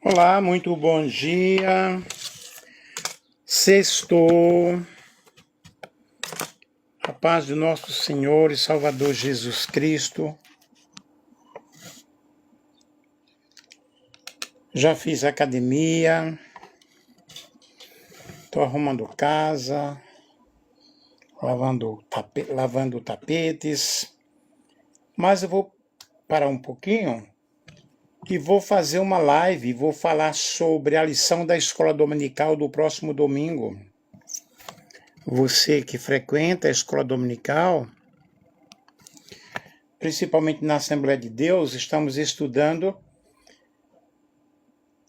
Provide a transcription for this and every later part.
Olá, muito bom dia. Sextou. A paz do nosso Senhor e Salvador Jesus Cristo. Já fiz academia. Estou arrumando casa. Lavando tapetes. Mas eu vou parar um pouquinho e vou fazer uma live. Vou falar sobre a lição da escola dominical do próximo domingo. Você que frequenta a escola dominical, principalmente na Assembleia de Deus, estamos estudando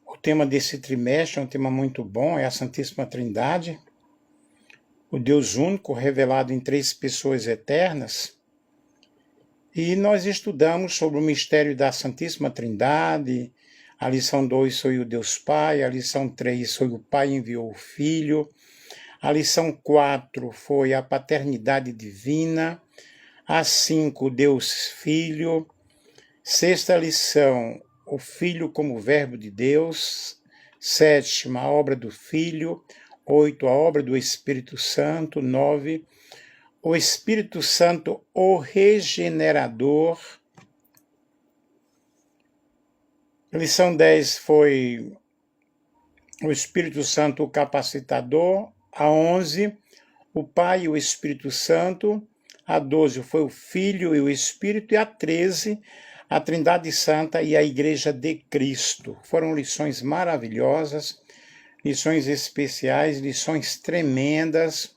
o tema desse trimestre, é um tema muito bom, é a Santíssima Trindade, o Deus único revelado em três pessoas eternas. E nós estudamos sobre o mistério da Santíssima Trindade. A lição 2 foi o Deus Pai, a lição 3 foi o Pai enviou o Filho, a lição 4 foi a paternidade divina, a 5, Deus Filho, sexta lição, o Filho como Verbo de Deus, sétima, a obra do Filho, 8, a obra do Espírito Santo, 9, o Espírito Santo, o regenerador. Lição 10 foi o Espírito Santo, o capacitador, a 11, o Pai e o Espírito Santo, a 12 foi o Filho e o Espírito, e a 13, a Trindade Santa e a Igreja de Cristo. Foram lições maravilhosas, lições especiais, lições tremendas.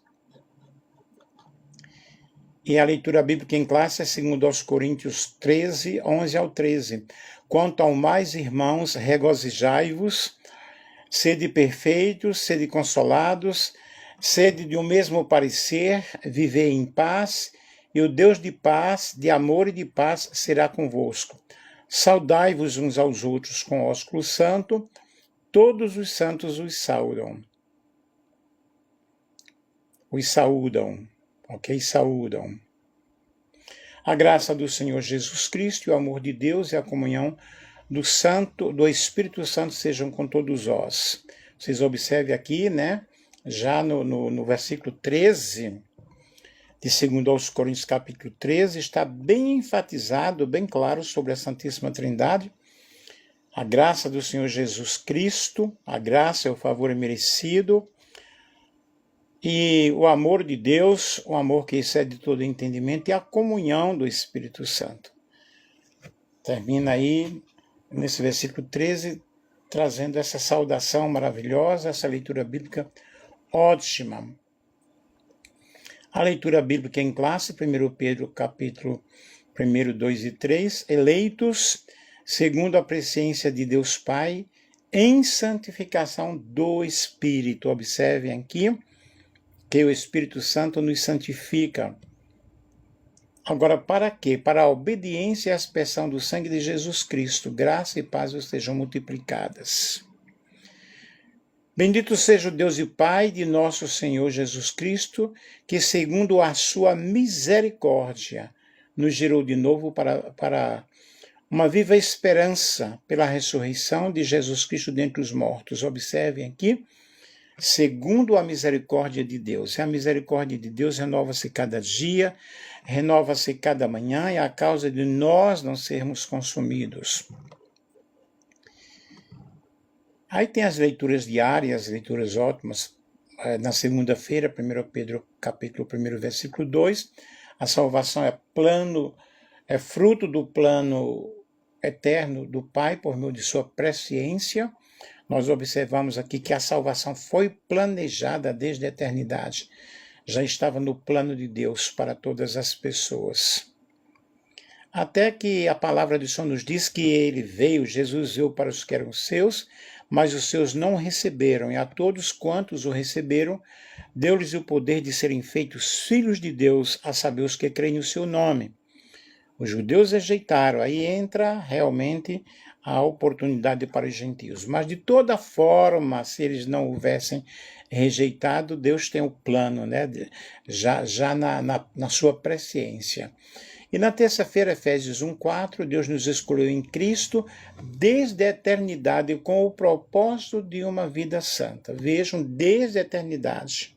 E a leitura bíblica em classe é segundo aos Coríntios 13, 11 ao 13. Quanto ao mais, irmãos, regozijai-vos, sede perfeitos, sede consolados, sede de um mesmo parecer, vivei em paz, e o Deus de paz, de amor e de paz será convosco. Saudai-vos uns aos outros com ósculo santo, todos os santos os saudam. Os saúdam, ok? Saúdam. A graça do Senhor Jesus Cristo, e o amor de Deus e a comunhão do Espírito Santo sejam com todos nós. Vocês observem aqui, né? Já no versículo 13, de 2 aos Coríntios capítulo 13, está bem enfatizado, bem claro sobre a Santíssima Trindade. A graça do Senhor Jesus Cristo, a graça e o favor merecido, e o amor de Deus, o amor que excede todo entendimento, e a comunhão do Espírito Santo. Termina aí, nesse versículo 13, trazendo essa saudação maravilhosa, essa leitura bíblica ótima. A leitura bíblica em classe, 1 Pedro, capítulo 1, 2 e 3, eleitos segundo a presciência de Deus Pai, em santificação do Espírito. Observem aqui que o Espírito Santo nos santifica. Agora, para quê? Para a obediência e a aspersão do sangue de Jesus Cristo, graça e paz vos sejam multiplicadas. Bendito seja o Deus e Pai de nosso Senhor Jesus Cristo, que segundo a sua misericórdia nos gerou de novo para uma viva esperança pela ressurreição de Jesus Cristo dentre os mortos. Observem aqui, segundo a misericórdia de Deus. E a misericórdia de Deus renova-se cada dia, renova-se cada manhã, e a causa de nós não sermos consumidos. Aí tem as leituras diárias, leituras ótimas. Na segunda-feira, 1 Pedro, capítulo 1, versículo 2, a salvação é fruto do plano eterno do Pai, por meio de sua presciência. Nós observamos aqui que a salvação foi planejada desde a eternidade. Já estava no plano de Deus para todas as pessoas. Até que a palavra do Senhor nos diz que ele veio, Jesus veio para os que eram seus, mas os seus não o receberam, e a todos quantos o receberam, deu-lhes o poder de serem feitos filhos de Deus, a saber, os que creem no seu nome. Os judeus rejeitaram, aí entra realmente a oportunidade para os gentios. Mas de toda forma, se eles não houvessem rejeitado, Deus tem o plano, né? já na sua presciência. E na terça-feira, Efésios 1:4, Deus nos escolheu em Cristo desde a eternidade com o propósito de uma vida santa. Vejam, desde a eternidade.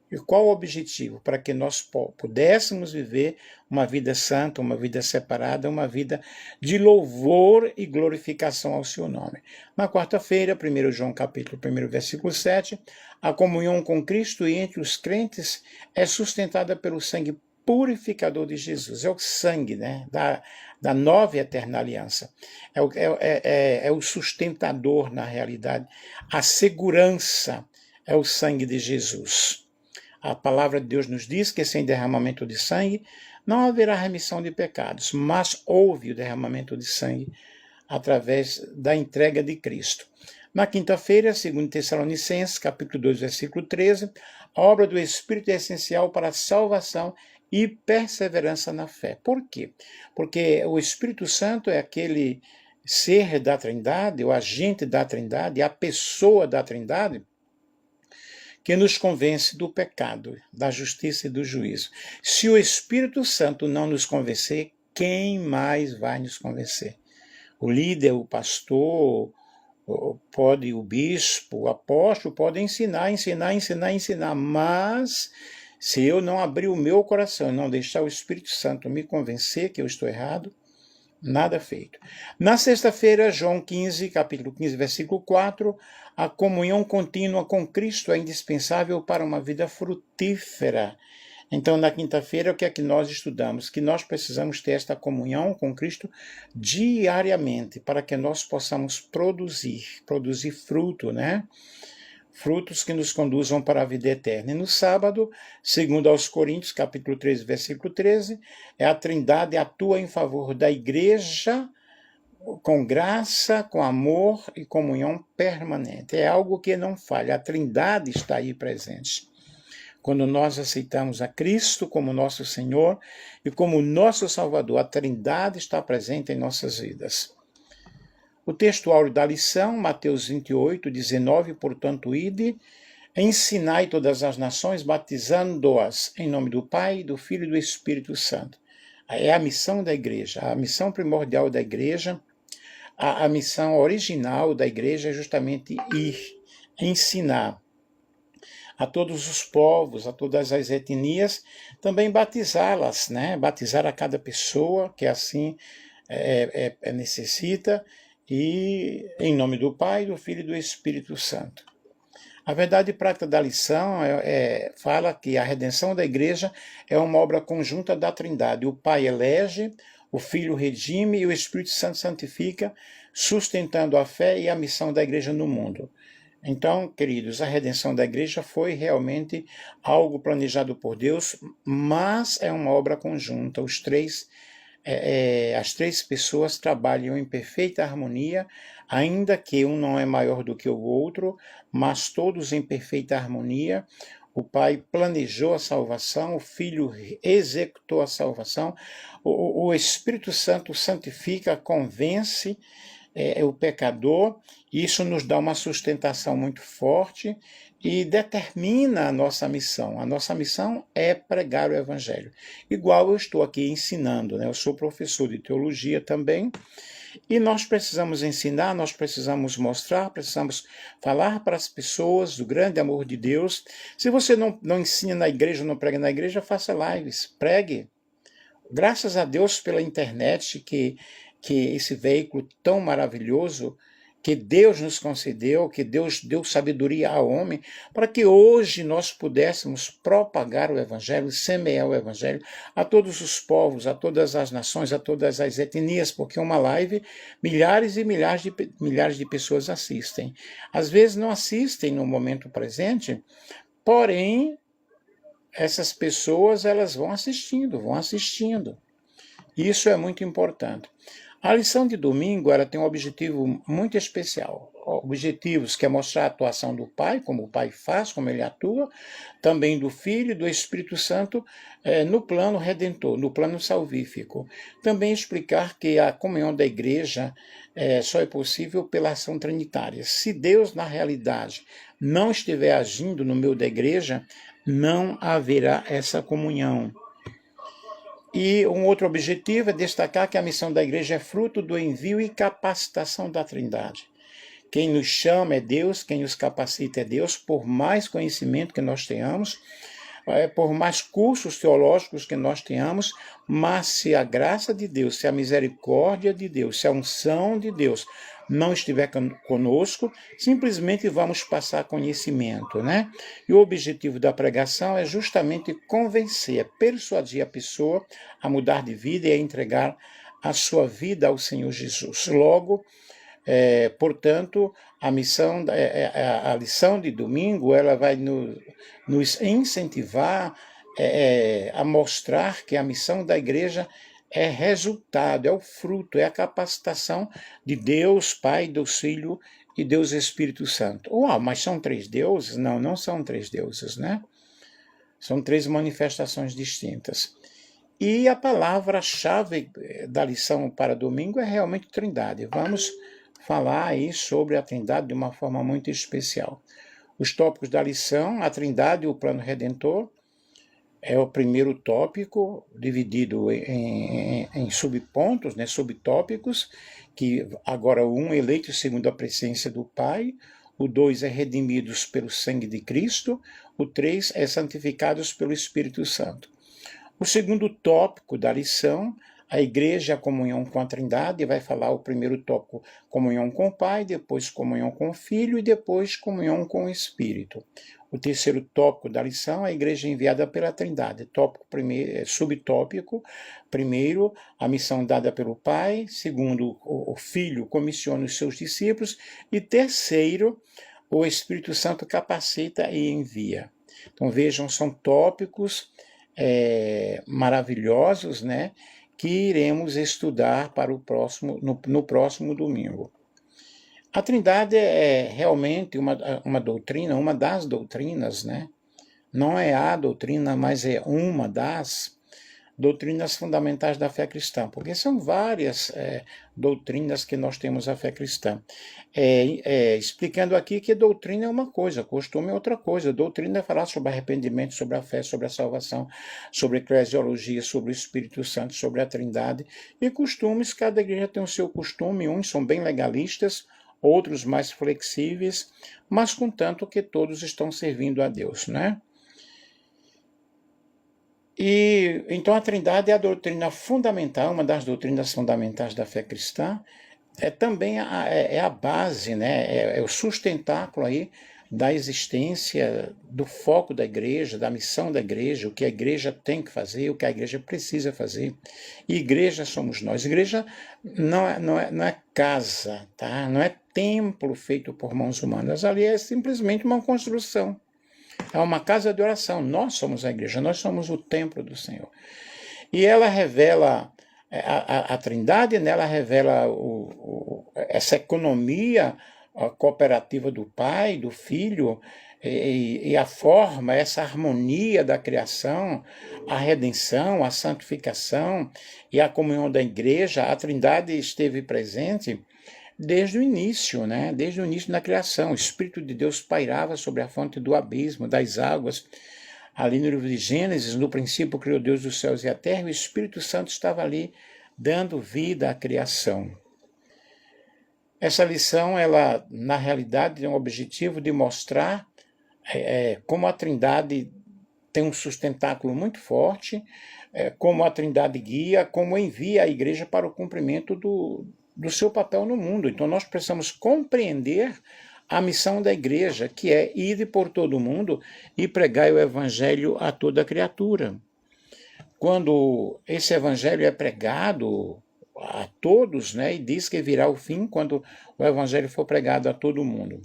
E qual o objetivo? Para que nós pudéssemos viver uma vida santa, uma vida separada, uma vida de louvor e glorificação ao seu nome. Na quarta-feira, 1 João capítulo 1, versículo 7, a comunhão com Cristo e entre os crentes é sustentada pelo sangue purificador de Jesus. É o sangue, né, da nova e eterna aliança. É o sustentador, na realidade. A segurança é o sangue de Jesus. A palavra de Deus nos diz que sem derramamento de sangue não haverá remissão de pecados, mas houve o derramamento de sangue através da entrega de Cristo. Na quinta-feira, 2 Tessalonicenses, capítulo 2, versículo 13, a obra do Espírito é essencial para a salvação e perseverança na fé. Por quê? Porque o Espírito Santo é aquele ser da Trindade, o agente da Trindade, a pessoa da Trindade, que nos convence do pecado, da justiça e do juízo. Se o Espírito Santo não nos convencer, quem mais vai nos convencer? O líder, o pastor, o bispo, o apóstolo pode ensinar, mas se eu não abrir o meu coração, não deixar o Espírito Santo me convencer que eu estou errado, nada feito. Na sexta-feira, João 15, capítulo 15, versículo 4, a comunhão contínua com Cristo é indispensável para uma vida frutífera. Então, na quinta-feira, o que é que nós estudamos? Que nós precisamos ter esta comunhão com Cristo diariamente, para que nós possamos produzir fruto, né? Frutos que nos conduzam para a vida eterna. E no sábado, segundo aos Coríntios, capítulo 13, versículo 13, a Trindade atua em favor da igreja com graça, com amor e comunhão permanente. É algo que não falha. A Trindade está aí presente. Quando nós aceitamos a Cristo como nosso Senhor e como nosso Salvador, a Trindade está presente em nossas vidas. O texto áureo da lição, Mateus 28, 19, portanto, ide, ensinai todas as nações, batizando-as em nome do Pai, do Filho e do Espírito Santo. É a missão da igreja, a missão primordial da igreja, a missão original da igreja é justamente ir, ensinar a todos os povos, a todas as etnias, também batizá-las, né? Batizar a cada pessoa que assim necessita, e em nome do Pai, do Filho e do Espírito Santo. A verdade prática da lição fala que a redenção da igreja é uma obra conjunta da Trindade. O Pai elege, o Filho redime e o Espírito Santo santifica, sustentando a fé e a missão da igreja no mundo. Então, queridos, a redenção da igreja foi realmente algo planejado por Deus, mas é uma obra conjunta. As três pessoas trabalham em perfeita harmonia, ainda que um não é maior do que o outro, mas todos em perfeita harmonia. O Pai planejou a salvação, o Filho executou a salvação, o Espírito Santo santifica, convence o pecador. Isso nos dá uma sustentação muito forte e determina a nossa missão. A nossa missão é pregar o Evangelho. Igual eu estou aqui ensinando, né? Eu sou professor de teologia também, e nós precisamos ensinar, nós precisamos mostrar, precisamos falar para as pessoas do grande amor de Deus. Se você não ensina na igreja, não prega na igreja, faça lives, pregue. Graças a Deus pela internet, que esse veículo tão maravilhoso que Deus nos concedeu, que Deus deu sabedoria ao homem, para que hoje nós pudéssemos propagar o Evangelho, semear o Evangelho a todos os povos, a todas as nações, a todas as etnias, porque uma live, milhares e milhares de pessoas assistem. Às vezes não assistem no momento presente, porém, essas pessoas elas vão assistindo. Isso é muito importante. A lição de domingo ela tem um objetivo muito especial. Objetivos que é mostrar a atuação do Pai, como o Pai faz, como ele atua, também do Filho e do Espírito Santo no plano redentor, no plano salvífico. Também explicar que a comunhão da igreja só é possível pela ação trinitária. Se Deus, na realidade, não estiver agindo no meio da igreja, não haverá essa comunhão. E um outro objetivo é destacar que a missão da igreja é fruto do envio e capacitação da Trindade. Quem nos chama é Deus, quem nos capacita é Deus, por mais conhecimento que nós tenhamos, por mais cursos teológicos que nós tenhamos, mas se a graça de Deus, se a misericórdia de Deus, se a unção de Deus não estiver conosco, simplesmente vamos passar conhecimento, né? E o objetivo da pregação é justamente convencer, persuadir a pessoa a mudar de vida e a entregar a sua vida ao Senhor Jesus. Logo, portanto, a lição de domingo, ela vai nos incentivar a mostrar que a missão da igreja é resultado, é o fruto, é a capacitação de Deus Pai, Deus Filho e Deus Espírito Santo. Uau, mas são 3 deuses? Não, não são 3 deuses, né? São 3 manifestações distintas. E a palavra-chave da lição para domingo é realmente Trindade. Vamos falar aí sobre a Trindade de uma forma muito especial. Os tópicos da lição, a Trindade e o plano redentor, é o primeiro tópico, dividido em subpontos, né, subtópicos, que agora o 1, eleito segundo a presciência do Pai, o 2 é redimidos pelo sangue de Cristo, o 3 é santificados pelo Espírito Santo. O segundo tópico da lição, a igreja, a comunhão com a Trindade, vai falar o primeiro tópico, comunhão com o Pai, depois comunhão com o Filho e depois comunhão com o Espírito. O terceiro tópico da lição, a igreja enviada pela Trindade. Tópico primeiro, subtópico, primeiro, a missão dada pelo Pai, segundo, o Filho comissiona os seus discípulos e terceiro, o Espírito Santo capacita e envia. Então vejam, são tópicos maravilhosos, né, que iremos estudar para o próximo, no próximo domingo. A Trindade é realmente uma doutrina, uma das doutrinas, né? Não é a doutrina, mas é uma das doutrinas fundamentais da fé cristã, porque são várias doutrinas que nós temos a fé cristã. Explicando aqui que doutrina é uma coisa, costume é outra coisa. Doutrina é falar sobre arrependimento, sobre a fé, sobre a salvação, sobre a eclesiologia, sobre o Espírito Santo, sobre a Trindade. E costumes, cada igreja tem o seu costume, uns são bem legalistas, outros mais flexíveis, mas contanto que todos estão servindo a Deus, né? E então a Trindade é a doutrina fundamental, uma das doutrinas fundamentais da fé cristã, também a base, né? É o sustentáculo aí da existência, do foco da igreja, da missão da igreja, o que a igreja tem que fazer, o que a igreja precisa fazer. E igreja somos nós. Igreja não é casa, tá? Não é templo feito por mãos humanas. Ali é simplesmente uma construção. É uma casa de oração. Nós somos a igreja, nós somos o templo do Senhor. E ela revela a Trindade, nela revela essa economia cooperativa do Pai, do Filho, e a forma, essa harmonia da criação, a redenção, a santificação e a comunhão da igreja. A Trindade esteve presente desde o início, né? Desde o início da criação. O Espírito de Deus pairava sobre a fonte do abismo, das águas. Ali no livro de Gênesis, no princípio criou Deus os céus e a terra, e o Espírito Santo estava ali dando vida à criação. Essa lição, ela, na realidade, tem o objetivo de mostrar como a Trindade tem um sustentáculo muito forte, como a Trindade guia, como envia a igreja para o cumprimento do seu papel no mundo. Então nós precisamos compreender a missão da igreja, que é ir por todo o mundo e pregar o evangelho a toda criatura. Quando esse evangelho é pregado a todos, né, e diz que virá o fim quando o evangelho for pregado a todo mundo.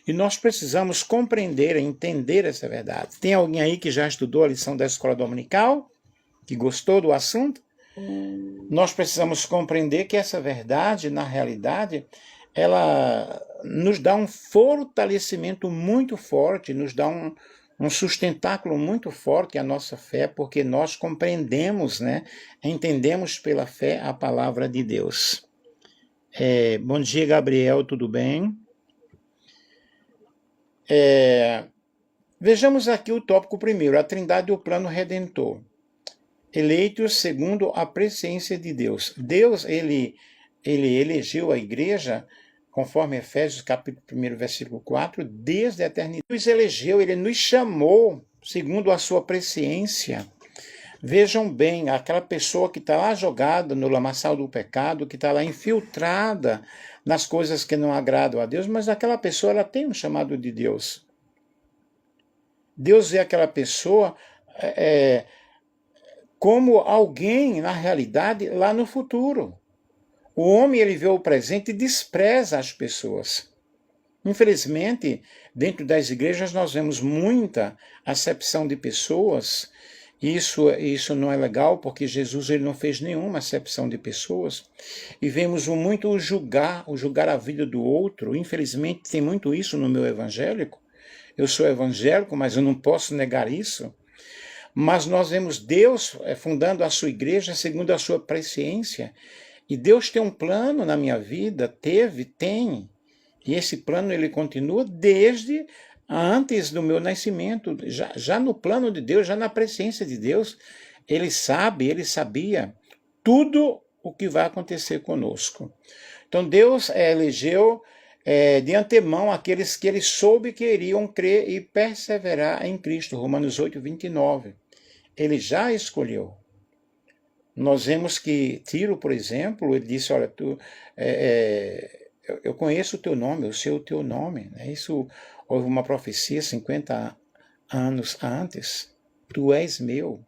E nós precisamos compreender, entender essa verdade. Tem alguém aí que já estudou a lição da escola dominical? Que gostou do assunto? Nós precisamos compreender que essa verdade, na realidade, ela nos dá um fortalecimento muito forte, nos dá um sustentáculo muito forte à nossa fé, porque nós compreendemos, né, entendemos pela fé a palavra de Deus. Bom dia, Gabriel, tudo bem? Vejamos aqui o tópico primeiro, a Trindade e o plano redentor. eleitos segundo a presciência de Deus. Deus, ele elegeu a igreja, conforme Efésios capítulo 1, versículo 4, desde a eternidade. Ele nos elegeu, ele nos chamou segundo a sua presciência. Vejam bem, aquela pessoa que está lá jogada no lamaçal do pecado, que está lá infiltrada nas coisas que não agradam a Deus, mas aquela pessoa ela tem um chamado de Deus. Deus vê aquela pessoa como alguém, na realidade, lá no futuro. O homem ele vê o presente e despreza as pessoas. Infelizmente, dentro das igrejas nós vemos muita acepção de pessoas. Isso não é legal, porque Jesus ele não fez nenhuma acepção de pessoas. E vemos muito o julgar a vida do outro. Infelizmente tem muito isso no meu evangélico. Eu sou evangélico, mas eu não posso negar isso. Mas nós vemos Deus fundando a sua igreja segundo a sua presciência. E Deus tem um plano na minha vida, tem. E esse plano ele continua desde antes do meu nascimento. Já no plano de Deus, já na presciência de Deus, ele sabia tudo o que vai acontecer conosco. Então Deus elegeu de antemão aqueles que ele soube que iriam crer e perseverar em Cristo. Romanos 8, 29. Ele já escolheu. Nós vemos que Tiro, por exemplo, ele disse, olha, eu conheço o teu nome, eu sei o teu nome. Isso houve uma profecia 50 anos antes. Tu és meu.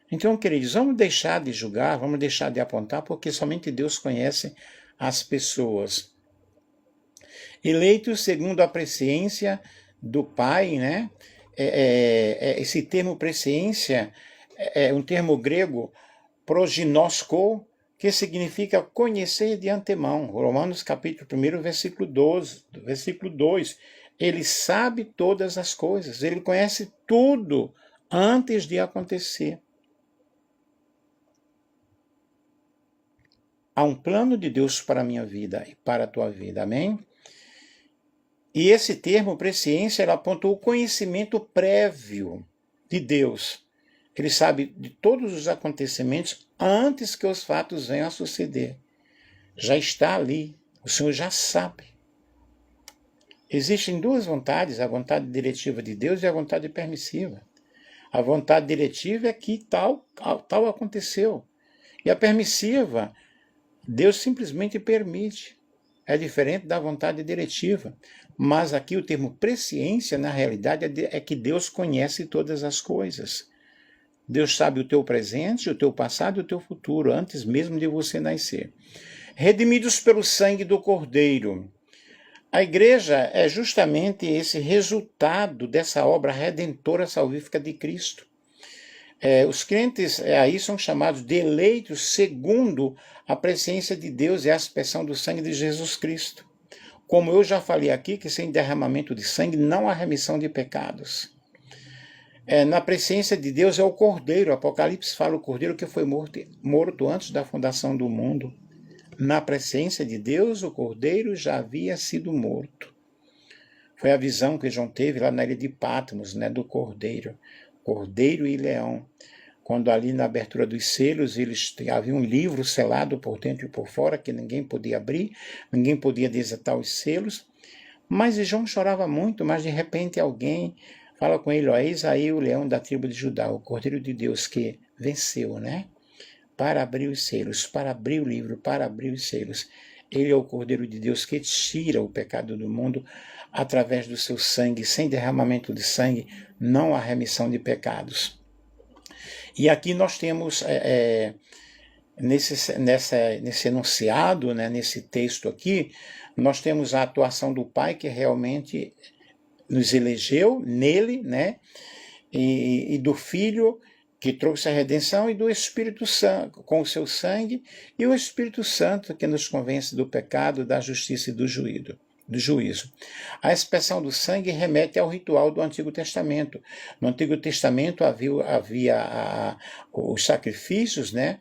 Então, queridos, vamos deixar de julgar, vamos deixar de apontar, porque somente Deus conhece as pessoas. Eleitos segundo a presciência do Pai, né? Esse termo presciência é um termo grego, proginosko, que significa conhecer de antemão. Romanos capítulo 1, versículo 2. Ele sabe todas as coisas, ele conhece tudo antes de acontecer. Há um plano de Deus para a minha vida e para a tua vida, amém? E esse termo, presciência, ela apontou o conhecimento prévio de Deus. Ele sabe de todos os acontecimentos antes que os fatos venham a suceder. Já está ali, o Senhor já sabe. Existem duas vontades, a vontade diretiva de Deus e a vontade permissiva. A vontade diretiva é que tal aconteceu. E a permissiva, Deus simplesmente permite. É diferente da vontade diretiva. Mas aqui o termo presciência, na realidade, é que Deus conhece todas as coisas. Deus sabe o teu presente, o teu passado e o teu futuro, antes mesmo de você nascer. Redimidos pelo sangue do Cordeiro. A igreja é justamente esse resultado dessa obra redentora salvífica de Cristo. Os crentes aí são chamados de eleitos segundo a presciência de Deus e a aspersão do sangue de Jesus Cristo. Como eu já falei aqui, que sem derramamento de sangue não há remissão de pecados. Na presciência de Deus é o Cordeiro. Apocalipse fala o Cordeiro que foi morto antes da fundação do mundo. Na presciência de Deus, o Cordeiro já havia sido morto. Foi a visão que João teve lá na ilha de Patmos, né, do Cordeiro e leão. Quando ali na abertura dos selos, havia um livro selado por dentro e por fora, que ninguém podia abrir, ninguém podia desatar os selos. Mas João chorava muito, mas de repente alguém fala com ele, eis aí o leão da tribo de Judá, o Cordeiro de Deus que venceu, né? Para abrir os selos, para abrir o livro, para abrir os selos. Ele é o Cordeiro de Deus que tira o pecado do mundo através do seu sangue. Sem derramamento de sangue, não há remissão de pecados. E aqui nós temos, nesse enunciado, né, nesse texto aqui, nós temos a atuação do Pai que realmente nos elegeu nele, né, e do Filho que trouxe a redenção e do Espírito Santo, com o seu sangue, e o Espírito Santo que nos convence do pecado, da justiça e do juízo. A expressão do sangue remete ao ritual do Antigo Testamento. No Antigo Testamento havia os sacrifícios, né?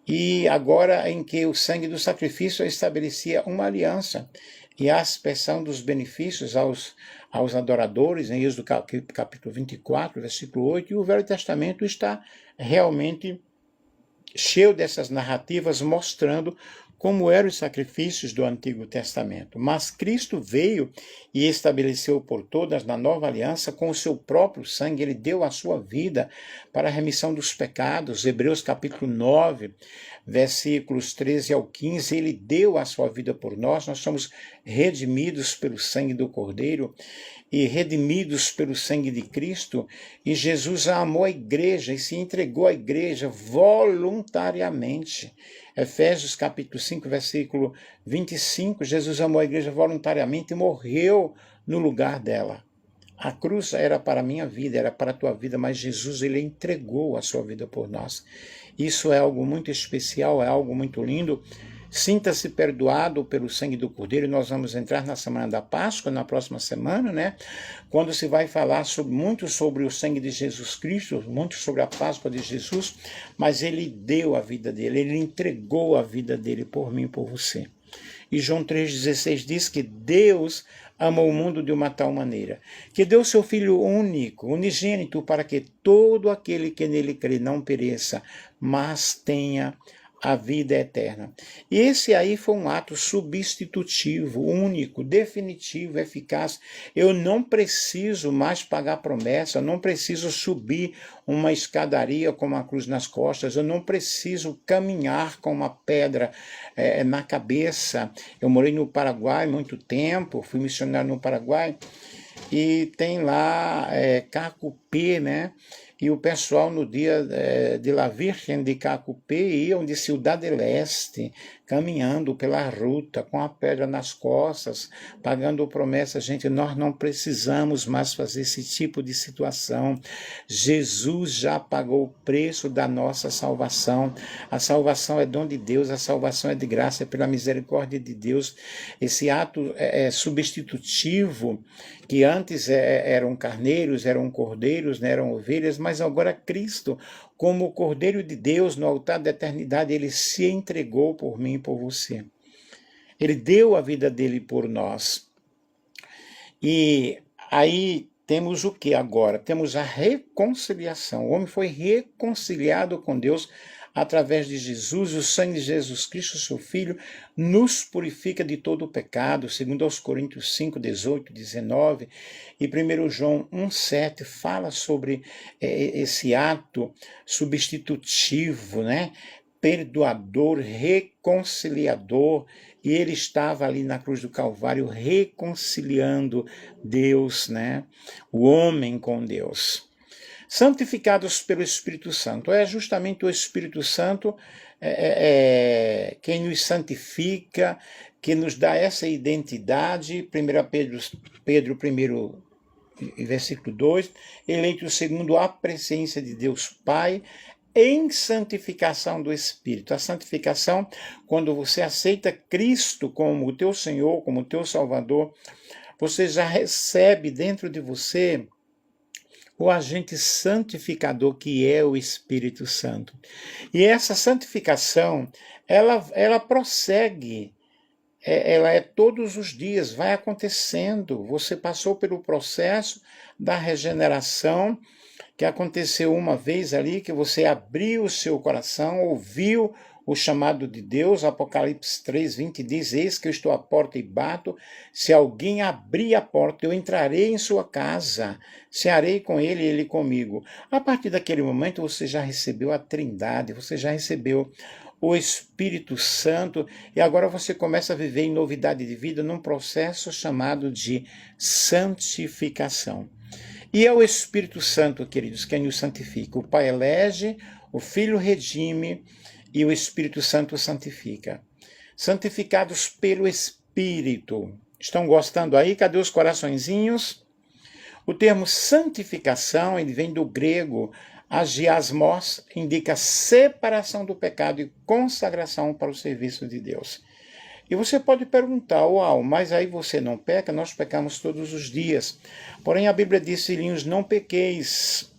E agora em que o sangue do sacrifício estabelecia uma aliança e a aspersão dos benefícios aos adoradores, em Êxodo capítulo 24, versículo 8, e o Velho Testamento está realmente cheio dessas narrativas mostrando como eram os sacrifícios do Antigo Testamento. Mas Cristo veio e estabeleceu por todas na nova aliança com o seu próprio sangue. Ele deu a sua vida para a remissão dos pecados. Hebreus capítulo 9, versículos 13 ao 15, ele deu a sua vida por nós. Nós somos redimidos pelo sangue do Cordeiro e redimidos pelo sangue de Cristo, e Jesus amou a igreja e se entregou à igreja voluntariamente. Efésios capítulo 5, versículo 25, Jesus amou a igreja voluntariamente e morreu no lugar dela. A cruz era para a minha vida, era para a tua vida, mas Jesus, ele entregou a sua vida por nós. Isso é algo muito especial, é algo muito lindo. Sinta-se perdoado pelo sangue do Cordeiro. Nós vamos entrar na semana da Páscoa, na próxima semana, né? Quando se vai falar muito sobre o sangue de Jesus Cristo, muito sobre a Páscoa de Jesus, mas ele deu a vida dele, ele entregou a vida dele por mim e por você. E João 3,16 diz que Deus amou o mundo de uma tal maneira, que deu seu Filho único, unigênito, para que todo aquele que nele crê não pereça, mas tenha a vida eterna. E esse aí foi um ato substitutivo, único, definitivo, eficaz. Eu não preciso mais pagar promessa, eu não preciso subir uma escadaria com uma cruz nas costas, eu não preciso caminhar com uma pedra na cabeça. Eu morei no Paraguai muito tempo, fui missionário no Paraguai, e tem lá Cacupé, né? E o pessoal no dia de La Virgen de Cacupé iam de Ciudad del Este, caminhando pela ruta, com a pedra nas costas, pagando promessa. Gente, nós não precisamos mais fazer esse tipo de situação. Jesus já pagou o preço da nossa salvação. A salvação é dom de Deus, a salvação é de graça, é pela misericórdia de Deus. Esse ato substitutivo, que antes eram carneiros, eram cordeiros, né, eram ovelhas, mas agora Cristo, como o Cordeiro de Deus no altar da eternidade, ele se entregou por mim e por você. Ele deu a vida dele por nós. E aí temos o que agora? Temos a reconciliação. O homem foi reconciliado com Deus através de Jesus. O sangue de Jesus Cristo, seu Filho, nos purifica de todo o pecado, segundo aos Coríntios 5, 18, 19, e 1 João 1, 7 fala sobre esse ato substitutivo, né? Perdoador, reconciliador, e ele estava ali na cruz do Calvário reconciliando Deus, né? O homem com Deus. Santificados pelo Espírito Santo. É justamente o Espírito Santo quem nos santifica, que nos dá essa identidade. 1 Pedro 1, versículo 2, eleito segundo a presciência de Deus Pai, em santificação do Espírito. A santificação, quando você aceita Cristo como o teu Senhor, como o teu Salvador, você já recebe dentro de você o agente santificador que é o Espírito Santo. E essa santificação, ela prossegue, ela é todos os dias, vai acontecendo. Você passou pelo processo da regeneração, que aconteceu uma vez ali, que você abriu o seu coração, ouviu o chamado de Deus. Apocalipse 3:20 diz: eis que eu estou à porta e bato, se alguém abrir a porta, eu entrarei em sua casa, cearei com ele e ele comigo. A partir daquele momento você já recebeu a Trindade, você já recebeu o Espírito Santo, e agora você começa a viver em novidade de vida num processo chamado de santificação. E é o Espírito Santo, queridos, quem nos santifica. O Pai elege, o Filho redime e o Espírito Santo santifica. Santificados pelo Espírito. Estão gostando aí? Cadê os coraçõezinhos? O termo santificação, ele vem do grego agiasmos, indica separação do pecado e consagração para o serviço de Deus. E você pode perguntar: uau, mas aí você não peca? Nós pecamos todos os dias. Porém, a Bíblia diz: filhinhos, não pequeis.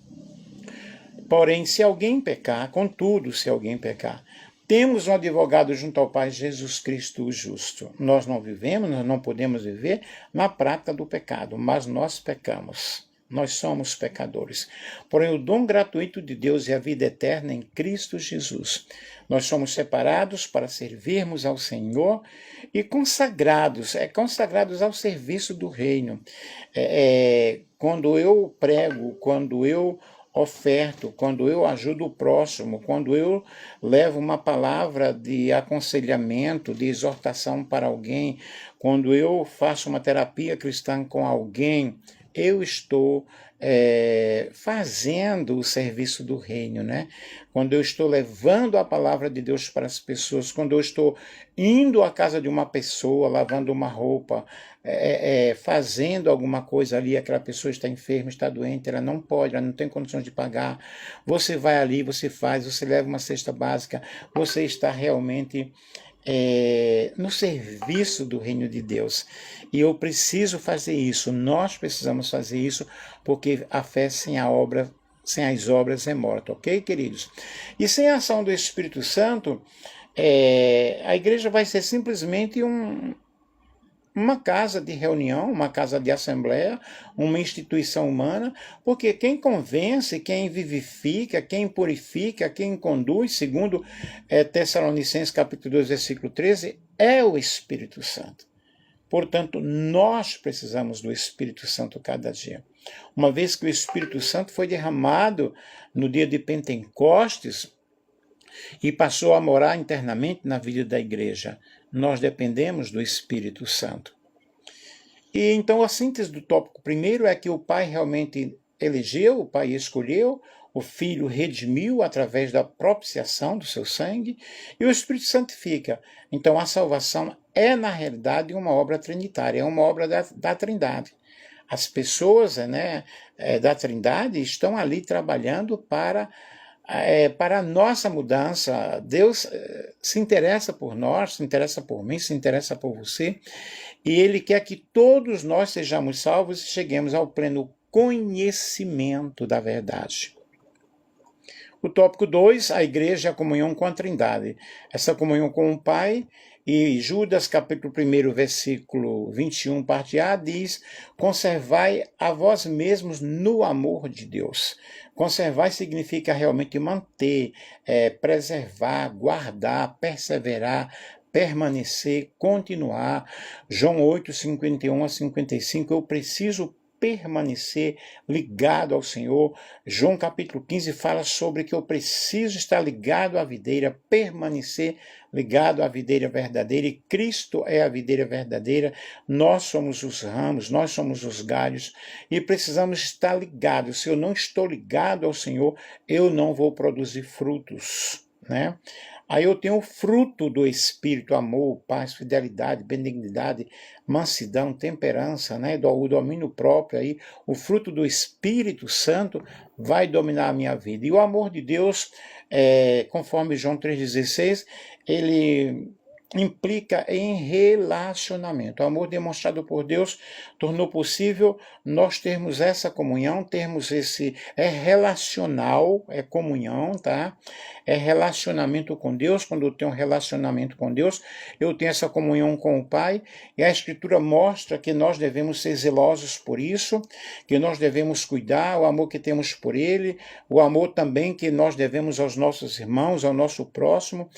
Porém, se alguém pecar, contudo, se alguém pecar, temos um advogado junto ao Pai, Jesus Cristo o justo. Nós não vivemos, nós não podemos viver na prática do pecado, mas nós pecamos. Nós somos pecadores. Porém, o dom gratuito de Deus é a vida eterna em Cristo Jesus. Nós somos separados para servirmos ao Senhor e consagrados ao serviço do reino. Quando eu prego, quando eu oferto, quando eu ajudo o próximo, quando eu levo uma palavra de aconselhamento, de exortação para alguém, quando eu faço uma terapia cristã com alguém, eu estou fazendo o serviço do reino, né? Quando eu estou levando a palavra de Deus para as pessoas, quando eu estou indo à casa de uma pessoa, lavando uma roupa, fazendo alguma coisa ali, aquela pessoa está enferma, está doente, ela não pode, ela não tem condições de pagar, você vai ali, você faz, você leva uma cesta básica, você está realmente no serviço do reino de Deus. E eu preciso fazer isso, nós precisamos fazer isso, porque a fé sem as obras é morta, ok, queridos? E sem a ação do Espírito Santo, a igreja vai ser simplesmente uma casa de reunião, uma casa de assembleia, uma instituição humana, porque quem convence, quem vivifica, quem purifica, quem conduz, segundo Tessalonicenses capítulo 2, versículo 13, é o Espírito Santo. Portanto, nós precisamos do Espírito Santo cada dia. Uma vez que o Espírito Santo foi derramado no dia de Pentecostes e passou a morar internamente na vida da igreja, nós dependemos do Espírito Santo. E então a síntese do tópico primeiro é que o Pai realmente elegeu, o Pai escolheu, o Filho redimiu através da propiciação do seu sangue e o Espírito santifica. Então a salvação é, na realidade, uma obra trinitária, é uma obra da Trindade. As pessoas da Trindade estão ali trabalhando para a nossa mudança. Deus se interessa por nós, se interessa por mim, se interessa por você, e Ele quer que todos nós sejamos salvos e cheguemos ao pleno conhecimento da verdade. O tópico 2, a igreja e a comunhão com a Trindade. Essa comunhão com o Pai, e Judas, capítulo 1, versículo 21, parte A, diz: conservai a vós mesmos no amor de Deus. Conservar significa realmente manter, preservar, guardar, perseverar, permanecer, continuar. João 8, 51 a 55, eu preciso permanecer ligado ao Senhor. João capítulo 15 fala sobre que eu preciso estar ligado à videira, permanecer ligado à videira verdadeira, e Cristo é a videira verdadeira, nós somos os ramos, nós somos os galhos, e precisamos estar ligados. Se eu não estou ligado ao Senhor, eu não vou produzir frutos, né? Aí eu tenho o fruto do Espírito: amor, paz, fidelidade, benignidade, mansidão, temperança, né? O domínio próprio. Aí, o fruto do Espírito Santo vai dominar a minha vida. E o amor de Deus, conforme João 3,16, ele implica em relacionamento. O amor demonstrado por Deus tornou possível nós termos essa comunhão, termos esse... relacional, comunhão, tá? É relacionamento com Deus. Quando eu tenho um relacionamento com Deus, eu tenho essa comunhão com o Pai, e a Escritura mostra que nós devemos ser zelosos por isso, que nós devemos cuidar, o amor que temos por Ele, o amor também que nós devemos aos nossos irmãos, ao nosso próximo.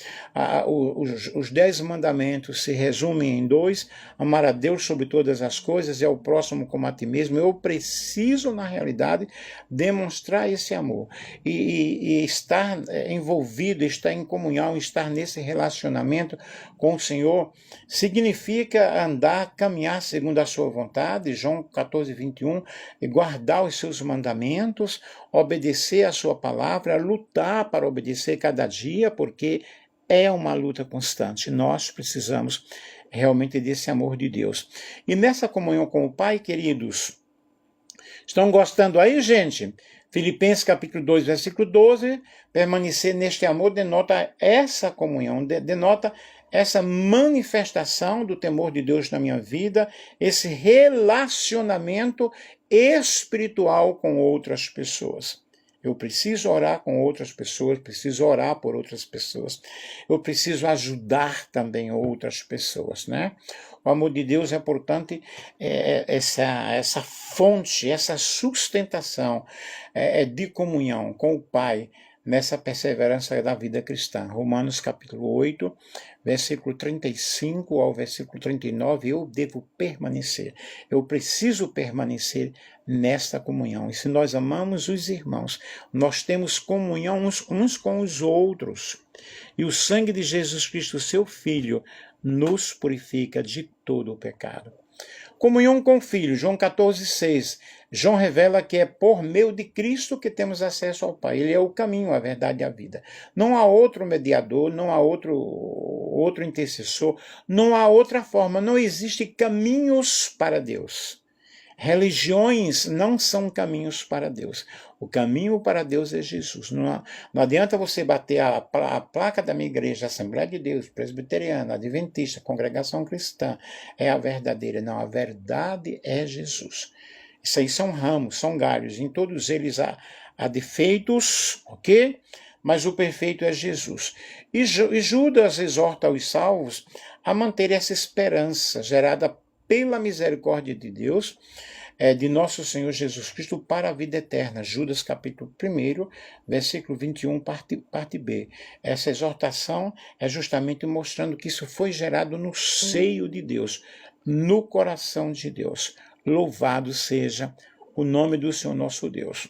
Os 10 mandamentos se resumem em 2: amar a Deus sobre todas as coisas e ao próximo como a ti mesmo. Eu preciso, na realidade, demonstrar esse amor e estar envolvido, estar em comunhão, estar nesse relacionamento com o Senhor, significa andar, caminhar segundo a sua vontade, João 14, 21, e guardar os seus mandamentos, obedecer a sua palavra, lutar para obedecer cada dia, porque é uma luta constante. Nós precisamos realmente desse amor de Deus. E nessa comunhão com o Pai, queridos, estão gostando aí, gente? Filipenses capítulo 2, versículo 12, permanecer neste amor denota essa comunhão, denota essa manifestação do temor de Deus na minha vida, esse relacionamento espiritual com outras pessoas. Eu preciso orar com outras pessoas, preciso orar por outras pessoas. Eu preciso ajudar também outras pessoas, né? O amor de Deus é, portanto, essa fonte, essa sustentação de comunhão com o Pai, nessa perseverança da vida cristã. Romanos capítulo 8, versículo 35 ao versículo 39, eu devo permanecer, eu preciso permanecer nesta comunhão. E se nós amamos os irmãos, nós temos comunhão uns com os outros. E o sangue de Jesus Cristo, seu Filho, nos purifica de todo o pecado. Comunhão com o Filho, João 14,6. João revela que é por meio de Cristo que temos acesso ao Pai. Ele é o caminho, a verdade e a vida. Não há outro mediador, não há outro intercessor, não há outra forma, não existe caminhos para Deus. Religiões não são caminhos para Deus. O caminho para Deus é Jesus. Não adianta você bater a placa da minha igreja, Assembleia de Deus, Presbiteriana, Adventista, Congregação Cristã, é a verdadeira. Não, a verdade é Jesus. Isso aí são ramos, são galhos. Em todos eles há defeitos, ok? Mas o perfeito é Jesus. E Judas exorta os salvos a manter essa esperança gerada pela misericórdia de Deus, de nosso Senhor Jesus Cristo para a vida eterna. Judas capítulo 1, versículo 21, parte B. Essa exortação é justamente mostrando que isso foi gerado no seio de Deus, no coração de Deus. Louvado seja o nome do Senhor nosso Deus.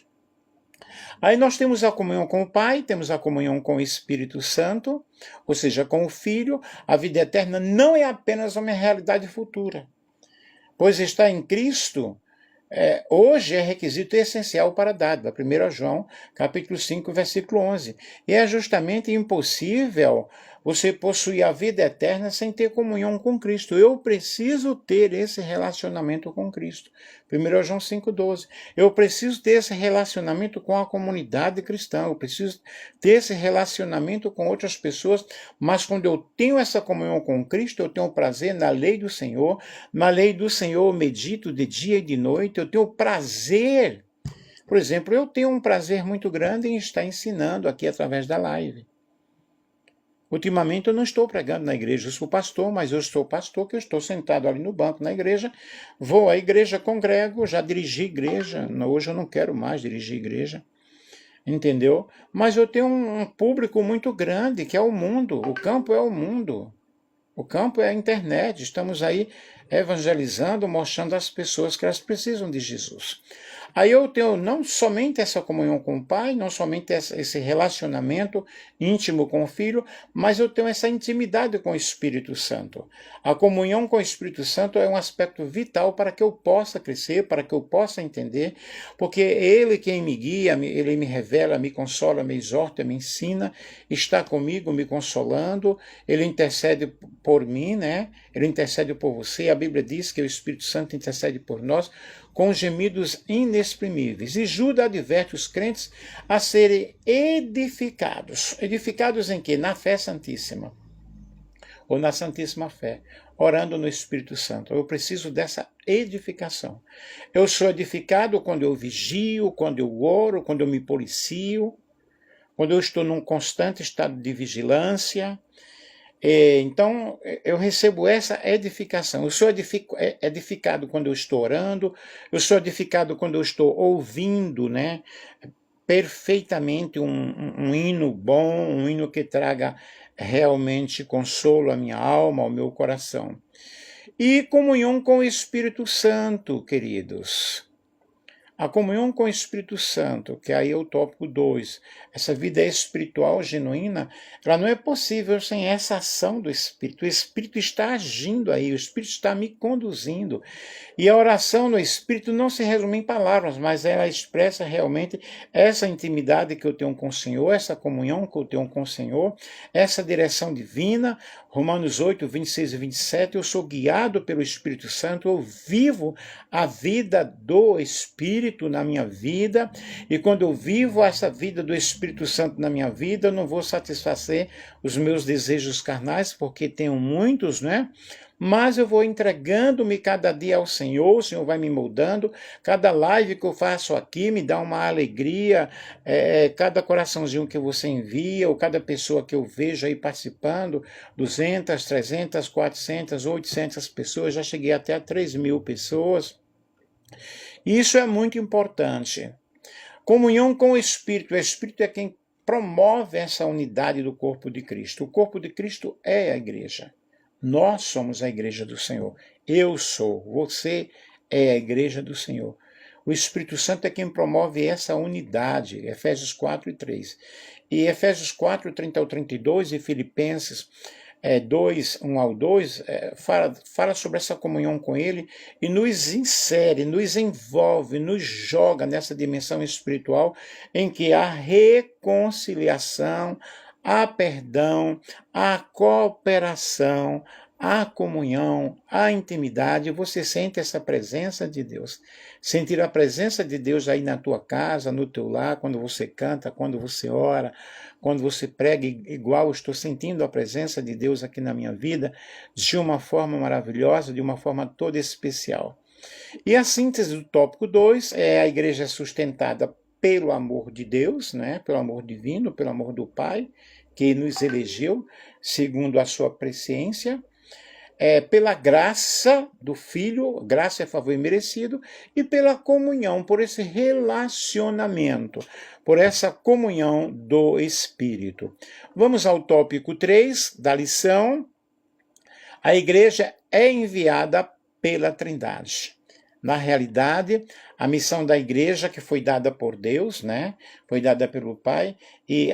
Aí nós temos a comunhão com o Pai, temos a comunhão com o Espírito Santo, ou seja, com o Filho. A vida eterna não é apenas uma realidade futura, pois está em Cristo, hoje é requisito essencial para a dádiva. 1 João, capítulo 5, versículo 11. E é justamente impossível você possuir a vida eterna sem ter comunhão com Cristo. Eu preciso ter esse relacionamento com Cristo. 1 João 5,12. Eu preciso ter esse relacionamento com a comunidade cristã. Eu preciso ter esse relacionamento com outras pessoas. Mas quando eu tenho essa comunhão com Cristo, eu tenho prazer na lei do Senhor. Na lei do Senhor eu medito de dia e de noite. Eu tenho prazer. Por exemplo, eu tenho um prazer muito grande em estar ensinando aqui através da live. Ultimamente eu não estou pregando na igreja, eu sou pastor, mas eu sou pastor que eu estou sentado ali no banco na igreja, vou à igreja, congrego, já dirigi igreja, hoje eu não quero mais dirigir igreja, entendeu? Mas eu tenho um público muito grande, que é o mundo, o campo é o mundo, o campo é a internet, estamos aí evangelizando, mostrando às pessoas que elas precisam de Jesus. Aí eu tenho não somente essa comunhão com o Pai, não somente esse relacionamento íntimo com o Filho, mas eu tenho essa intimidade com o Espírito Santo. A comunhão com o Espírito Santo é um aspecto vital para que eu possa crescer, para que eu possa entender, porque Ele quem me guia, Ele me revela, me consola, me exorta, me ensina, está comigo me consolando, Ele intercede por mim, né? Ele intercede por você. A Bíblia diz que o Espírito Santo intercede por nós com gemidos inexprimíveis. E Judas adverte os crentes a serem edificados. Edificados em quê? Na fé santíssima. Ou na santíssima fé. Orando no Espírito Santo. Eu preciso dessa edificação. Eu sou edificado quando eu vigio, quando eu oro, quando eu me policio, quando eu estou num constante estado de vigilância. Então, eu recebo essa edificação. Eu sou edificado quando eu estou orando, eu sou edificado quando eu estou ouvindo, né, perfeitamente um hino bom, um hino que traga realmente consolo à minha alma, ao meu coração. E comunhão com o Espírito Santo, queridos. A comunhão com o Espírito Santo, que aí é o tópico 2, essa vida espiritual genuína, ela não é possível sem essa ação do Espírito. O Espírito está agindo aí, o Espírito está me conduzindo. E a oração no Espírito não se resume em palavras, mas ela expressa realmente essa intimidade que eu tenho com o Senhor, essa comunhão que eu tenho com o Senhor, essa direção divina. Romanos 8, 26 e 27, eu sou guiado pelo Espírito Santo, eu vivo a vida do Espírito na minha vida, e quando eu vivo essa vida do Espírito Santo na minha vida, eu não vou satisfazer os meus desejos carnais, porque tenho muitos, né? Mas eu vou entregando-me cada dia ao Senhor, o Senhor vai me moldando, cada live que eu faço aqui me dá uma alegria, cada coraçãozinho que você envia, ou cada pessoa que eu vejo aí participando, 200, 300, 400, 800 pessoas, já cheguei até a 3.000 pessoas, E isso é muito importante. Comunhão com o Espírito é quem promove essa unidade do corpo de Cristo. O corpo de Cristo é a igreja. Nós somos a igreja do Senhor. Eu sou, você é a igreja do Senhor. O Espírito Santo é quem promove essa unidade, Efésios 4:3. E Efésios 4:30-32 e Filipenses 2, 1-2, fala sobre essa comunhão com Ele e nos insere, nos envolve, nos joga nessa dimensão espiritual em que há reconciliação, há perdão, há cooperação, há comunhão, há intimidade. Você sente essa presença de Deus. Sentir a presença de Deus aí na tua casa, no teu lar, quando você canta, quando você ora, quando você prega, igual estou sentindo a presença de Deus aqui na minha vida, de uma forma maravilhosa, de uma forma toda especial. E a síntese do tópico 2 é a igreja sustentada pelo amor de Deus, né? Pelo amor divino, pelo amor do Pai, que nos elegeu segundo a sua presciência, pela graça do Filho, graça é favor imerecido, e pela comunhão, por esse relacionamento, por essa comunhão do Espírito. Vamos ao tópico 3 da lição. A igreja é enviada pela Trindade. Na realidade, a missão da igreja que foi dada por Deus, né? Foi dada pelo Pai, e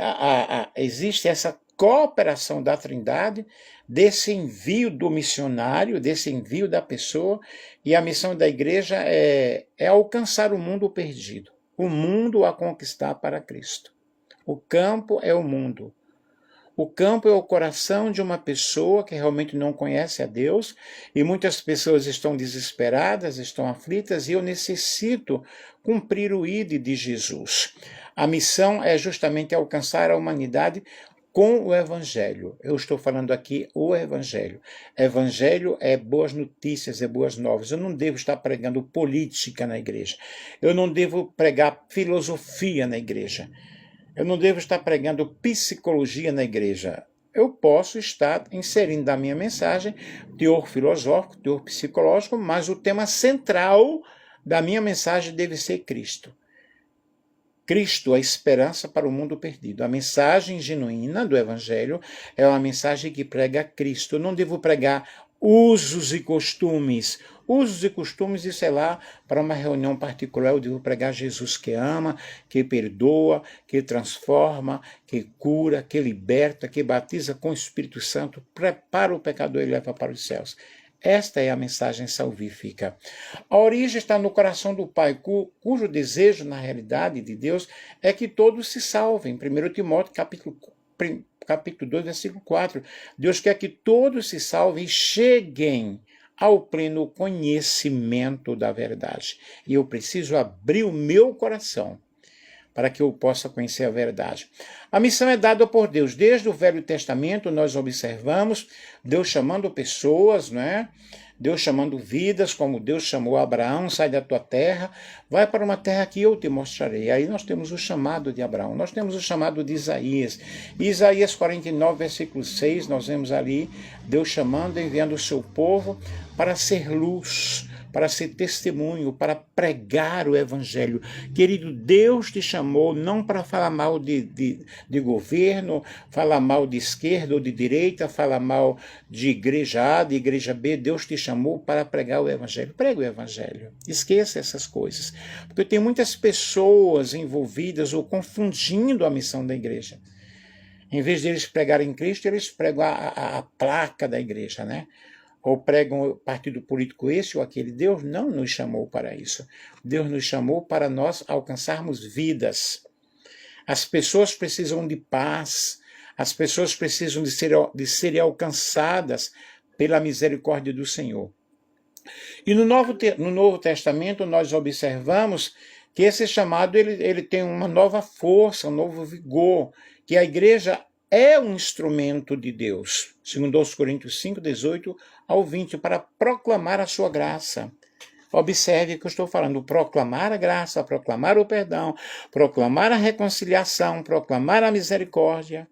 existe essa cooperação da Trindade, desse envio do missionário, desse envio da pessoa, e a missão da igreja é alcançar o mundo perdido, o mundo a conquistar para Cristo. O campo é o mundo. O campo é o coração de uma pessoa que realmente não conhece a Deus, e muitas pessoas estão desesperadas, estão aflitas, e eu necessito cumprir o ID de Jesus. A missão é justamente alcançar a humanidade com o Evangelho. Eu estou falando aqui o Evangelho. Evangelho é boas notícias, é boas novas. Eu não devo estar pregando política na igreja. Eu não devo pregar filosofia na igreja. Eu não devo estar pregando psicologia na igreja. Eu posso estar inserindo na minha mensagem teor filosófico, teor psicológico, mas o tema central da minha mensagem deve ser Cristo. Cristo, a esperança para o mundo perdido. A mensagem genuína do Evangelho é uma mensagem que prega Cristo. Eu não devo pregar usos e costumes. Usos e costumes, isso é lá para uma reunião particular. Eu devo pregar Jesus que ama, que perdoa, que transforma, que cura, que liberta, que batiza com o Espírito Santo, prepara o pecador e leva para os céus. Esta é a mensagem salvífica. A origem está no coração do Pai, cujo desejo, na realidade de Deus, é que todos se salvem. 1 Timóteo, capítulo 2, versículo 4. Deus quer que todos se salvem e cheguem ao pleno conhecimento da verdade. E eu preciso abrir o meu coração para que eu possa conhecer a verdade. A missão é dada por Deus. Desde o Velho Testamento nós observamos Deus chamando pessoas, né? Deus chamando vidas, como Deus chamou Abraão, sai da tua terra, vai para uma terra que eu te mostrarei. Aí nós temos o chamado de Abraão, nós temos o chamado de Isaías. E Isaías 49, versículo 6, nós vemos ali Deus chamando, enviando o seu povo para ser luz, para ser testemunho, para pregar o Evangelho. Querido, Deus te chamou não para falar mal de governo, falar mal de esquerda ou de direita, falar mal de igreja A, de igreja B. Deus te chamou para pregar o Evangelho. Prega o Evangelho. Esqueça essas coisas. Porque tem muitas pessoas envolvidas ou confundindo a missão da igreja. Em vez de eles pregarem Cristo, eles pregam a placa da igreja, né? Ou pregam o partido político esse ou aquele. Deus não nos chamou para isso. Deus nos chamou para nós alcançarmos vidas. As pessoas precisam de paz. As pessoas precisam de serem alcançadas pela misericórdia do Senhor. E no Novo Testamento nós observamos que esse chamado ele tem uma nova força, um novo vigor, que a igreja é um instrumento de Deus, segundo aos Coríntios 5, 18 ao 20, para proclamar a sua graça. Observe que eu estou falando, proclamar a graça, proclamar o perdão, proclamar a reconciliação, proclamar a misericórdia,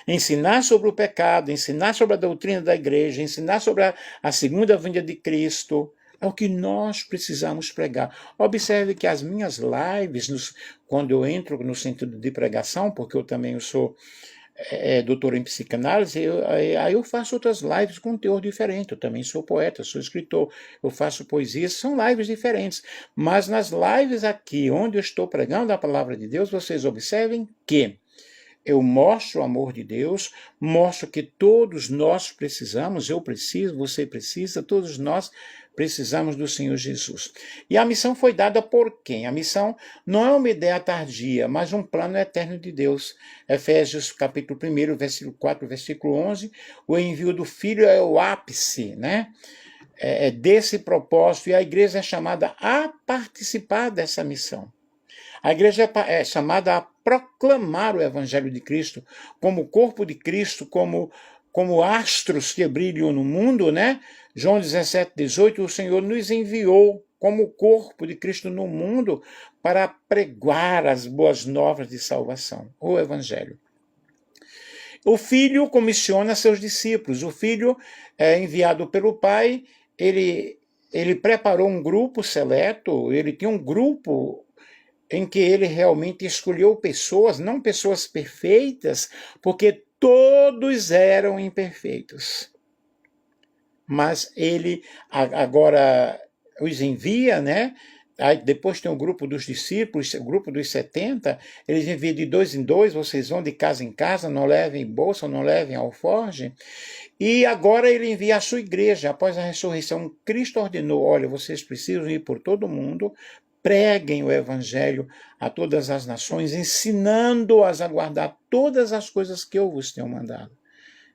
ensinar sobre o pecado, ensinar sobre a doutrina da igreja, ensinar sobre a segunda vinda de Cristo, É o que nós precisamos pregar. Observe que as minhas lives, quando eu entro no sentido de pregação, porque eu também sou doutor em psicanálise, aí eu faço outras lives com um teor diferente. Eu também sou poeta, sou escritor, eu faço poesias, são lives diferentes. Mas nas lives aqui, onde eu estou pregando a palavra de Deus, vocês observem que eu mostro o amor de Deus, mostro que todos nós precisamos, eu preciso, você precisa, todos nós precisamos do Senhor Jesus. E a missão foi dada por quem? A missão não é uma ideia tardia, mas um plano eterno de Deus. Efésios capítulo 1, versículo 4, versículo 11, o envio do Filho é o ápice, né? Desse propósito, e a igreja é chamada a participar dessa missão. A igreja é chamada a proclamar o Evangelho de Cristo como corpo de Cristo, como astros que brilham no mundo, né? João 17, 18, o Senhor nos enviou como corpo de Cristo no mundo para pregar as boas novas de salvação, o Evangelho. O Filho comissiona seus discípulos. O Filho é enviado pelo Pai, ele preparou um grupo seleto, ele tinha um grupo em que ele realmente escolheu pessoas, não pessoas perfeitas, porque todos eram imperfeitos. Mas ele agora os envia, né? Aí depois tem o grupo dos discípulos, o grupo dos 70, eles enviam de 2 em 2, vocês vão de casa em casa, não levem bolsa, não levem alforge. E agora ele envia a sua igreja, após a ressurreição, Cristo ordenou, olha, vocês precisam ir por todo mundo, preguem o Evangelho a todas as nações, ensinando-as a guardar todas as coisas que eu vos tenho mandado,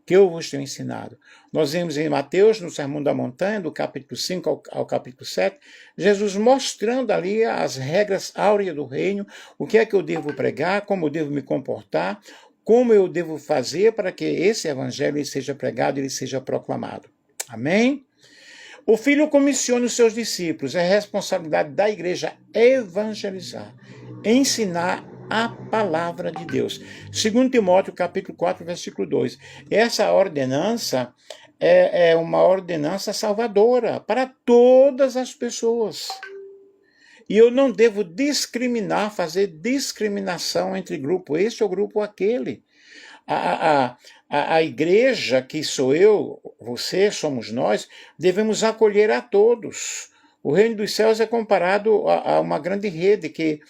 que eu vos tenho ensinado. Nós vemos em Mateus, no Sermão da Montanha, do capítulo 5 ao capítulo 7, Jesus mostrando ali as regras áureas do reino, o que é que eu devo pregar, como eu devo me comportar, como eu devo fazer para que esse Evangelho seja pregado e ele seja proclamado. Amém? O Filho comissiona os seus discípulos, é responsabilidade da igreja evangelizar, ensinar a palavra de Deus. 2 Timóteo, capítulo 4, versículo 2. Essa ordenança é uma ordenança salvadora para todas as pessoas. E eu não devo discriminar, fazer discriminação entre grupo este ou grupo aquele. A igreja, que sou eu, você, somos nós, devemos acolher a todos. O reino dos céus é comparado a uma grande rede que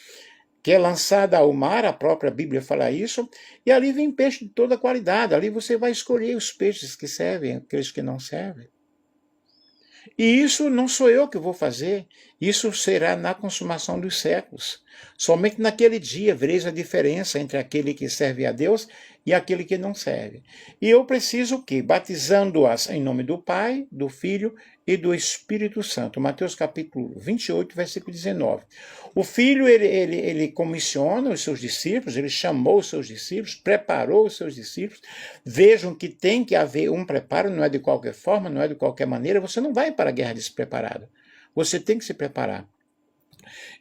é lançada ao mar, a própria Bíblia fala isso, e ali vem peixe de toda qualidade. Ali você vai escolher os peixes que servem, aqueles que não servem. E isso não sou eu que vou fazer, isso será na consumação dos séculos. Somente naquele dia vereis a diferença entre aquele que serve a Deus e aquele que não serve. E eu preciso o quê? Batizando-as em nome do Pai, do Filho e do Espírito Santo. Mateus capítulo 28, versículo 19. O Filho, ele comissiona os seus discípulos, ele chamou os seus discípulos, preparou os seus discípulos. Vejam que tem que haver um preparo, não é de qualquer forma, não é de qualquer maneira. Você não vai para a guerra despreparado. Você tem que se preparar.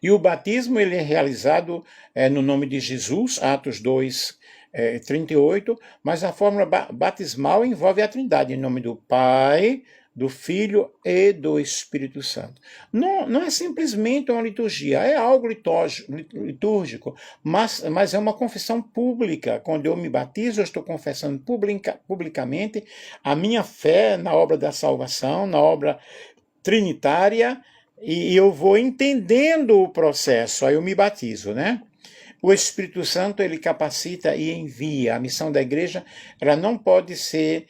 E o batismo ele é realizado no nome de Jesus, Atos 2, 38, mas a fórmula batismal envolve a Trindade, em nome do Pai, do Filho e do Espírito Santo. Não é simplesmente uma liturgia, é algo litúrgico, mas é uma confissão pública. Quando eu me batizo, eu estou confessando publicamente a minha fé na obra da salvação, na obra trinitária, e eu vou entendendo o processo, aí eu me batizo, né? O Espírito Santo, ele capacita e envia. A missão da igreja, ela não pode ser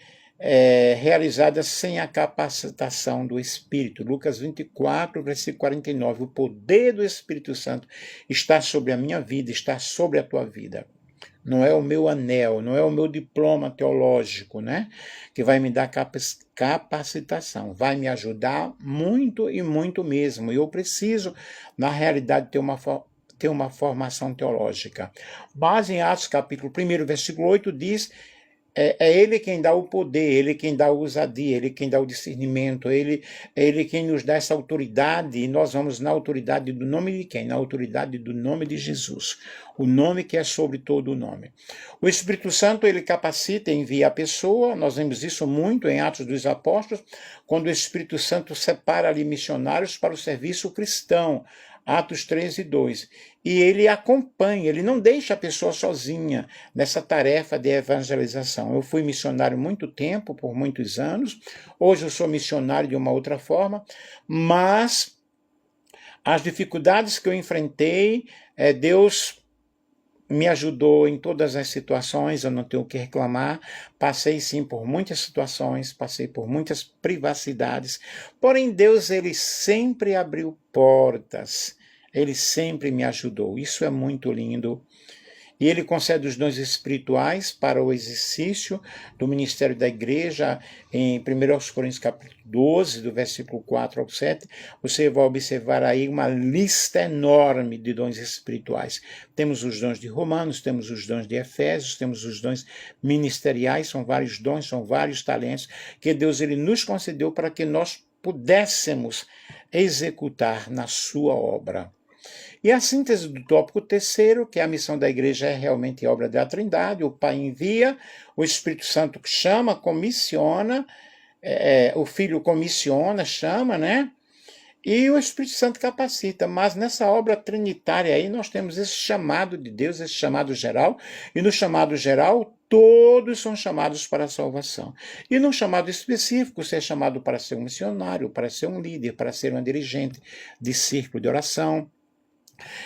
realizada sem a capacitação do Espírito. Lucas 24, versículo 49. O poder do Espírito Santo está sobre a minha vida, está sobre a tua vida. Não é o meu anel, não é o meu diploma teológico, né, que vai me dar capacitação. Vai me ajudar muito e muito mesmo. Eu preciso, na realidade, ter uma formação teológica. Mas em Atos capítulo 1, versículo 8 diz, é ele quem dá o poder, ele quem dá a ousadia, ele quem dá o discernimento, ele quem nos dá essa autoridade, e nós vamos na autoridade do nome de quem? Na autoridade do nome de Jesus. o nome que é sobre todo o nome. O Espírito Santo, ele capacita e envia a pessoa, nós vemos isso muito em Atos dos Apóstolos, quando o Espírito Santo separa ali missionários para o serviço cristão, Atos 13:2. E ele acompanha, ele não deixa a pessoa sozinha nessa tarefa de evangelização. Eu fui missionário muito tempo, por muitos anos, hoje eu sou missionário de uma outra forma, mas as dificuldades que eu enfrentei, Deus me ajudou em todas as situações, eu não tenho o que reclamar. Passei sim por muitas situações, passei por muitas privacidades, porém Deus, ele sempre abriu portas, ele sempre me ajudou. Isso é muito lindo. E ele concede os dons espirituais para o exercício do ministério da igreja. Em 1 Coríntios capítulo 12, do versículo 4 ao 7, você vai observar aí uma lista enorme de dons espirituais. Temos os dons de Romanos, temos os dons de Efésios, temos os dons ministeriais, são vários dons, são vários talentos que Deus, ele nos concedeu para que nós pudéssemos executar na sua obra. E a síntese do tópico terceiro, que a missão da igreja é realmente obra da Trindade, o Pai envia, o Espírito Santo chama, comissiona, o Filho comissiona, chama, né? E o Espírito Santo capacita, mas nessa obra trinitária aí nós temos esse chamado de Deus, esse chamado geral, e no chamado geral todos são chamados para a salvação. E no chamado específico, você é chamado para ser um missionário, para ser um líder, para ser um dirigente de círculo de oração,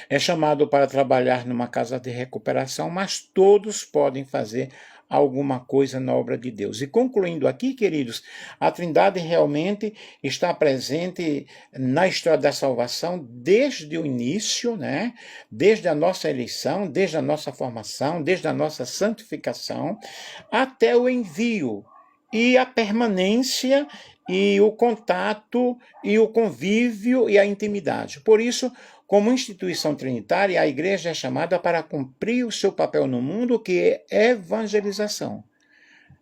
é chamado para trabalhar numa casa de recuperação, mas todos podem fazer alguma coisa na obra de Deus. E concluindo aqui, queridos, a Trindade realmente está presente na história da salvação desde o início, né? Desde a nossa eleição, desde a nossa formação, desde a nossa santificação, até o envio e a permanência e o contato e o convívio e a intimidade. Por isso, como instituição trinitária, a igreja é chamada para cumprir o seu papel no mundo, que é evangelização,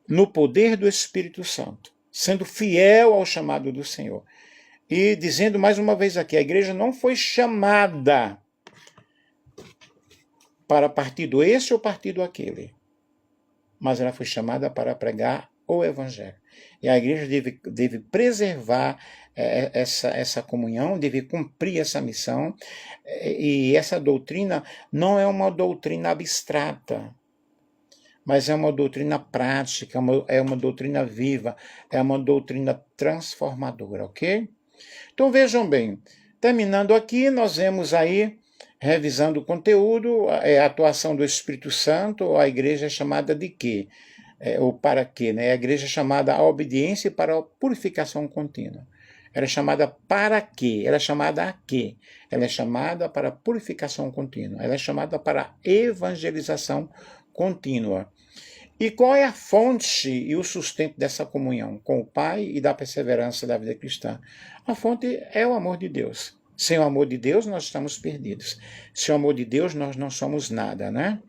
no poder do Espírito Santo, sendo fiel ao chamado do Senhor. E dizendo mais uma vez aqui, a igreja não foi chamada para partido esse ou partido aquele, mas ela foi chamada para pregar o Evangelho. E a igreja deve preservar essa comunhão, deve cumprir essa missão. E essa doutrina não é uma doutrina abstrata, mas é uma doutrina prática, é uma doutrina viva, é uma doutrina transformadora, ok? Então vejam bem, terminando aqui, nós vemos aí, revisando o conteúdo, a atuação do Espírito Santo, a igreja é chamada de quê? Ou para quê? Né? A igreja é chamada à obediência e para a purificação contínua. Ela é chamada para quê? Ela é chamada a quê? Ela é chamada para a purificação contínua. Ela é chamada para a evangelização contínua. E qual é a fonte e o sustento dessa comunhão com o Pai e da perseverança da vida cristã? A fonte é o amor de Deus. Sem o amor de Deus, nós estamos perdidos. Sem o amor de Deus, nós não somos nada, né?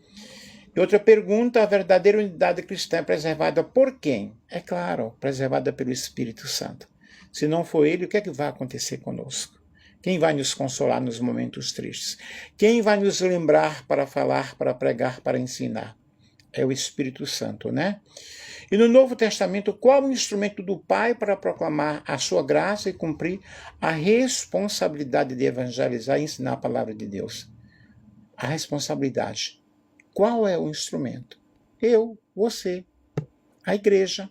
E outra pergunta, a verdadeira unidade cristã é preservada por quem? É claro, preservada pelo Espírito Santo. Se não for ele, o que é que vai acontecer conosco? Quem vai nos consolar nos momentos tristes? Quem vai nos lembrar para falar, para pregar, para ensinar? É o Espírito Santo, né? E no Novo Testamento, qual o instrumento do Pai para proclamar a sua graça e cumprir a responsabilidade de evangelizar e ensinar a palavra de Deus? A responsabilidade. Qual é o instrumento? Eu, você, a igreja.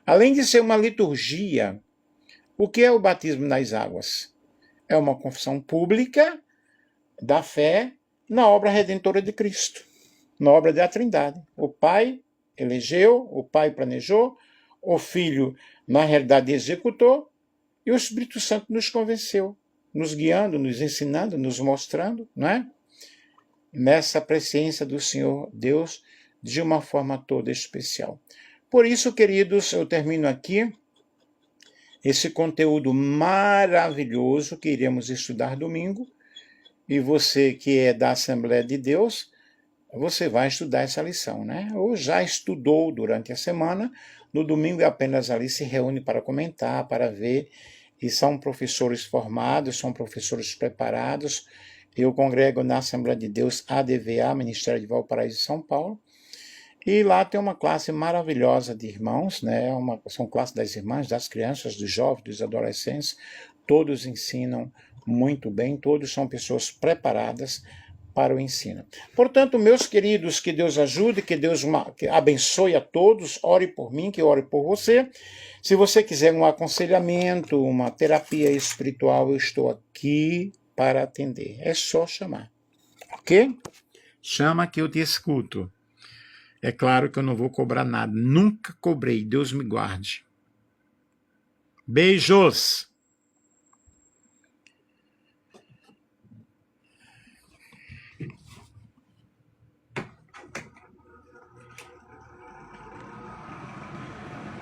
Além de ser uma liturgia, o que é o batismo nas águas? É uma confissão pública da fé na obra redentora de Cristo, na obra da Trindade. O Pai elegeu, o Pai planejou, o Filho, na realidade, executou, e o Espírito Santo nos convenceu, nos guiando, nos ensinando, nos mostrando, não é? Nessa presciência do Senhor Deus de uma forma toda especial. Por isso, queridos, eu termino aqui esse conteúdo maravilhoso que iremos estudar domingo, e você que é da Assembleia de Deus, você vai estudar essa lição, né? Ou já estudou durante a semana, no domingo apenas ali se reúne para comentar, para ver, e são professores formados, são professores preparados, Eu congrego na Assembleia de Deus ADVA, Ministério de Valparaíso de São Paulo. E lá tem uma classe maravilhosa de irmãos, né? São classe das irmãs, das crianças, dos jovens, dos adolescentes. Todos ensinam muito bem, todos são pessoas preparadas para o ensino. Portanto, meus queridos, que Deus ajude, que Deus abençoe a todos, ore por mim, que eu ore por você. Se você quiser um aconselhamento, uma terapia espiritual, eu estou aqui para atender. É só chamar, ok? Chama que eu te escuto. É claro que eu não vou cobrar nada. Nunca cobrei. Deus me guarde. Beijos!